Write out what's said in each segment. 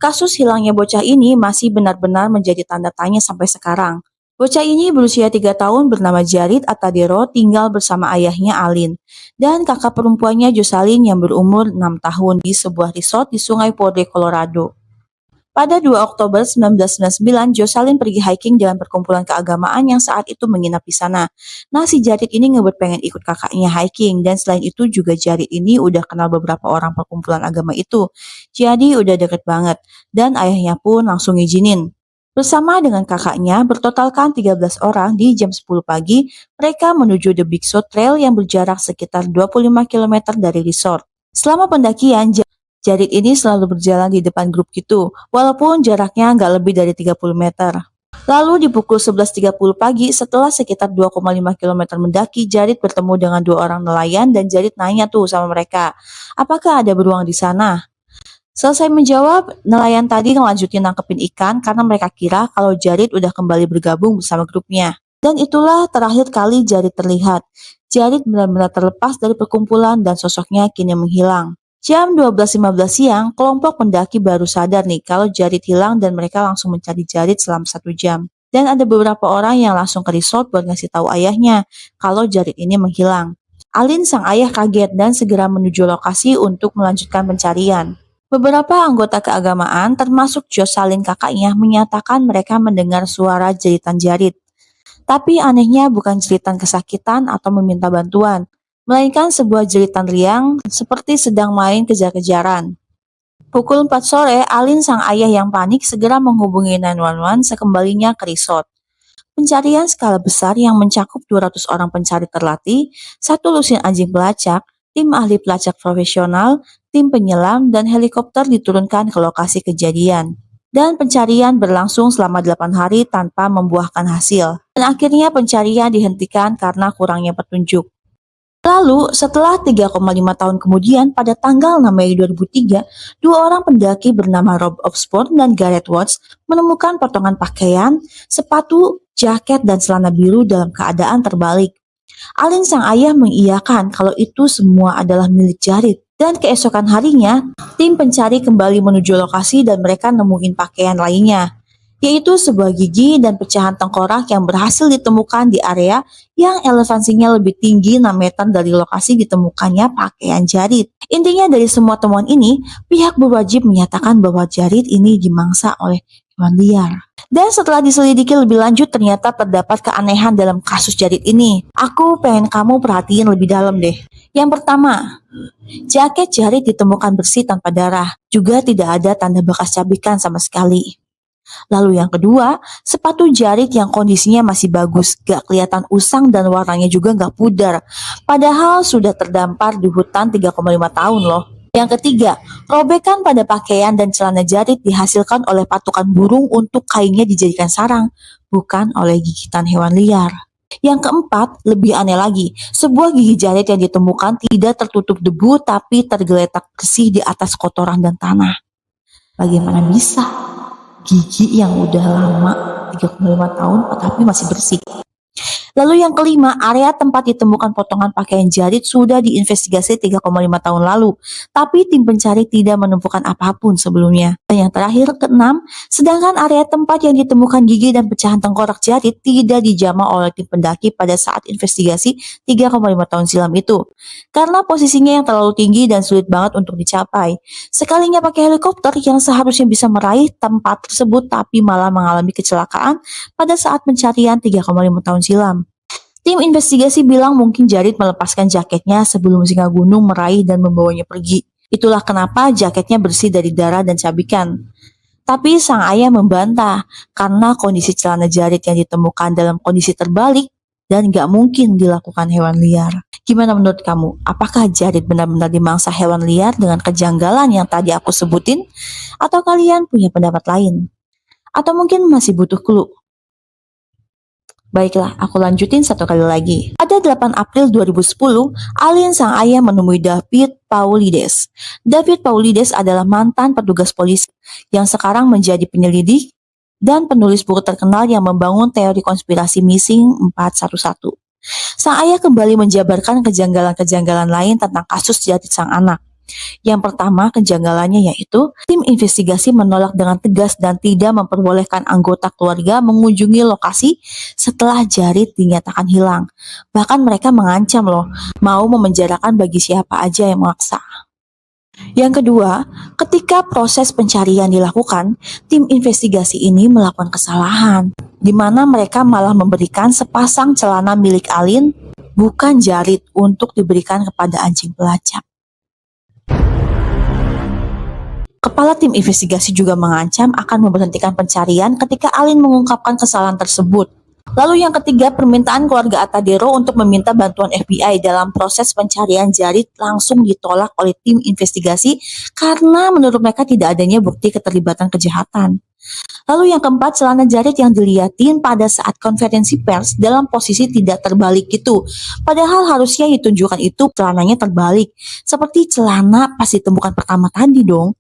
Kasus hilangnya bocah ini masih benar-benar menjadi tanda tanya sampai sekarang. Bocah ini berusia 3 tahun bernama Jarid Atadero tinggal bersama ayahnya Alin dan kakak perempuannya Jocelyn yang berumur 6 tahun di sebuah resort di Sungai Porde, Colorado. Pada 2 Oktober 1999, Jocelyn pergi hiking dengan perkumpulan keagamaan yang saat itu menginap di sana. Nah, si Jarid ini ngebet pengen ikut kakaknya hiking, dan selain itu juga Jarid ini udah kenal beberapa orang perkumpulan agama itu. Jadi udah deket banget, dan ayahnya pun langsung ngizinin. Bersama dengan kakaknya, bertotalkan 13 orang di jam 10 pagi, mereka menuju The Big Sur Trail yang berjarak sekitar 25 km dari resort. Selama pendakian, Jarid ini selalu berjalan di depan grup gitu, walaupun jaraknya nggak lebih dari 30 meter. Lalu di pukul 11.30 pagi, setelah sekitar 2,5 km mendaki, Jarid bertemu dengan 2 orang nelayan dan Jarid nanya tuh sama mereka, apakah ada beruang di sana? Selesai menjawab, nelayan tadi ngelanjutin nangkepin ikan karena mereka kira kalau Jarid udah kembali bergabung bersama grupnya. Dan itulah terakhir kali Jarid terlihat. Jarid benar-benar terlepas dari perkumpulan dan sosoknya kini menghilang. Jam 12.15 siang, kelompok pendaki baru sadar nih kalau Jarid hilang dan mereka langsung mencari Jarid selama 1 jam. Dan ada beberapa orang yang langsung ke resort buat ngasih tahu ayahnya kalau Jarid ini menghilang. Alin sang ayah kaget dan segera menuju lokasi untuk melanjutkan pencarian. Beberapa anggota keagamaan termasuk Jocelyn kakaknya menyatakan mereka mendengar suara jeritan Jarid. Tapi anehnya bukan jeritan kesakitan atau meminta bantuan, melainkan sebuah jeritan riang seperti sedang main kejar-kejaran. Pukul 4 sore, Alin sang ayah yang panik segera menghubungi 911 sekembalinya ke resort. Pencarian skala besar yang mencakup 200 orang pencari terlatih, 1 lusin anjing pelacak, tim ahli pelacak profesional, tim penyelam, dan helikopter diturunkan ke lokasi kejadian. Dan pencarian berlangsung selama 8 hari tanpa membuahkan hasil. Dan akhirnya pencarian dihentikan karena kurangnya petunjuk. Lalu, setelah 3,5 tahun kemudian, pada tanggal 6 Mei 2003, 2 orang pendaki bernama Rob Osborne dan Gareth Watts menemukan potongan pakaian, sepatu, jaket, dan celana biru dalam keadaan terbalik. Alin sang ayah mengiyakan kalau itu semua adalah milik Jarid. Dan keesokan harinya, tim pencari kembali menuju lokasi dan mereka nemuin pakaian lainnya, yaitu sebuah gigi dan pecahan tengkorak yang berhasil ditemukan di area yang elevansinya lebih tinggi 6 meter dari lokasi ditemukannya pakaian Jarid. Intinya dari semua temuan ini, pihak berwajib menyatakan bahwa Jarid ini dimangsa oleh hewan liar. Dan setelah diselidiki lebih lanjut, ternyata terdapat keanehan dalam kasus Jarid ini. Aku pengen kamu perhatiin lebih dalam deh. Yang pertama, jaket Jarid ditemukan bersih tanpa darah, juga tidak ada tanda bekas cabikan sama sekali. Lalu yang kedua, sepatu Jarid yang kondisinya masih bagus, gak kelihatan usang dan warnanya juga gak pudar. Padahal sudah terdampar di hutan 3,5 tahun loh. Yang ketiga, robekan pada pakaian dan celana Jarid dihasilkan oleh patukan burung untuk kainnya dijadikan sarang, bukan oleh gigitan hewan liar. Yang keempat, lebih aneh lagi, sebuah gigi Jarid yang ditemukan tidak tertutup debu tapi tergeletak bersih di atas kotoran dan tanah. Bagaimana bisa? Gigi yang udah lama 3,5 tahun tapi masih bersih. Lalu yang kelima, area tempat ditemukan potongan pakaian Jarid sudah diinvestigasi 3,5 tahun lalu, tapi tim pencari tidak menemukan apapun sebelumnya. Dan yang terakhir, keenam, sedangkan area tempat yang ditemukan gigi dan pecahan tengkorak Jarid tidak dijamah oleh tim pendaki pada saat investigasi 3,5 tahun silam itu. Karena posisinya yang terlalu tinggi dan sulit banget untuk dicapai. Sekalinya pakai helikopter yang seharusnya bisa meraih tempat tersebut tapi malah mengalami kecelakaan pada saat pencarian 3,5 tahun silam. Tim investigasi bilang mungkin Jarid melepaskan jaketnya sebelum singa gunung meraih dan membawanya pergi. Itulah kenapa jaketnya bersih dari darah dan cabikan. Tapi sang ayah membantah karena kondisi celana Jarid yang ditemukan dalam kondisi terbalik dan gak mungkin dilakukan hewan liar. Gimana menurut kamu? Apakah Jarid benar-benar dimangsa hewan liar dengan kejanggalan yang tadi aku sebutin? Atau kalian punya pendapat lain? Atau mungkin masih butuh clue? Baiklah, aku lanjutin satu kali lagi. Pada 8 April 2010, Alin sang ayah menemui David Paulides. David Paulides adalah mantan petugas polisi yang sekarang menjadi penyelidik dan penulis buku terkenal yang membangun teori konspirasi Missing 411. Sang ayah kembali menjabarkan kejanggalan-kejanggalan lain tentang kasus Jarid sang anak. Yang pertama, kejanggalannya yaitu tim investigasi menolak dengan tegas dan tidak memperbolehkan anggota keluarga mengunjungi lokasi setelah Jarit dinyatakan hilang. Bahkan mereka mengancam loh, mau memenjarakan bagi siapa aja yang memaksa. Yang kedua, ketika proses pencarian dilakukan, tim investigasi ini melakukan kesalahan, di mana mereka malah memberikan sepasang celana milik Alin, bukan Jarit, untuk diberikan kepada anjing pelacak. Kepala tim investigasi juga mengancam akan memberhentikan pencarian ketika Alin mengungkapkan kesalahan tersebut. Lalu yang ketiga, permintaan keluarga Atadero untuk meminta bantuan FBI dalam proses pencarian Jarit langsung ditolak oleh tim investigasi karena menurut mereka tidak adanya bukti keterlibatan kejahatan. Lalu yang keempat, celana Jarit yang dilihatin pada saat konferensi pers dalam posisi tidak terbalik gitu. Padahal harusnya ditunjukkan itu celananya terbalik, seperti celana pas ditemukan pertama tadi dong.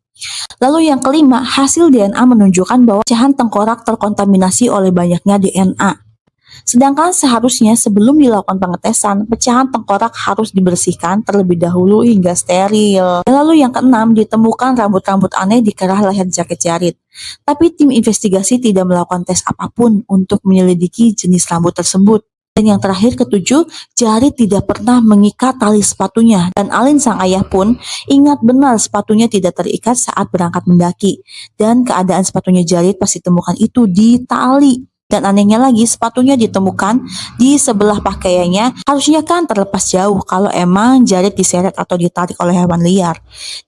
Lalu yang kelima, hasil DNA menunjukkan bahwa pecahan tengkorak terkontaminasi oleh banyaknya DNA. Sedangkan seharusnya sebelum dilakukan pengetesan, pecahan tengkorak harus dibersihkan terlebih dahulu hingga steril. Lalu yang keenam, ditemukan rambut-rambut aneh di kerah leher jaket Jarit. Tapi tim investigasi tidak melakukan tes apapun untuk menyelidiki jenis rambut tersebut. Dan yang terakhir, ketujuh, Jarit tidak pernah mengikat tali sepatunya. Dan Alin sang ayah pun ingat benar sepatunya tidak terikat saat berangkat mendaki. Dan keadaan sepatunya Jarit pas ditemukan itu di tali. Dan anehnya lagi, sepatunya ditemukan di sebelah pakaiannya. Harusnya kan terlepas jauh kalau emang Jarit diseret atau ditarik oleh hewan liar.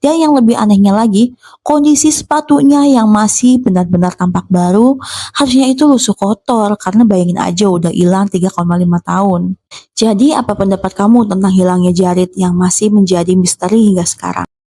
Dan yang lebih anehnya lagi, kondisi sepatunya yang masih benar-benar tampak baru, harusnya itu lusuh kotor karena bayangin aja udah hilang 3,5 tahun. Jadi apa pendapat kamu tentang hilangnya Jarit yang masih menjadi misteri hingga sekarang?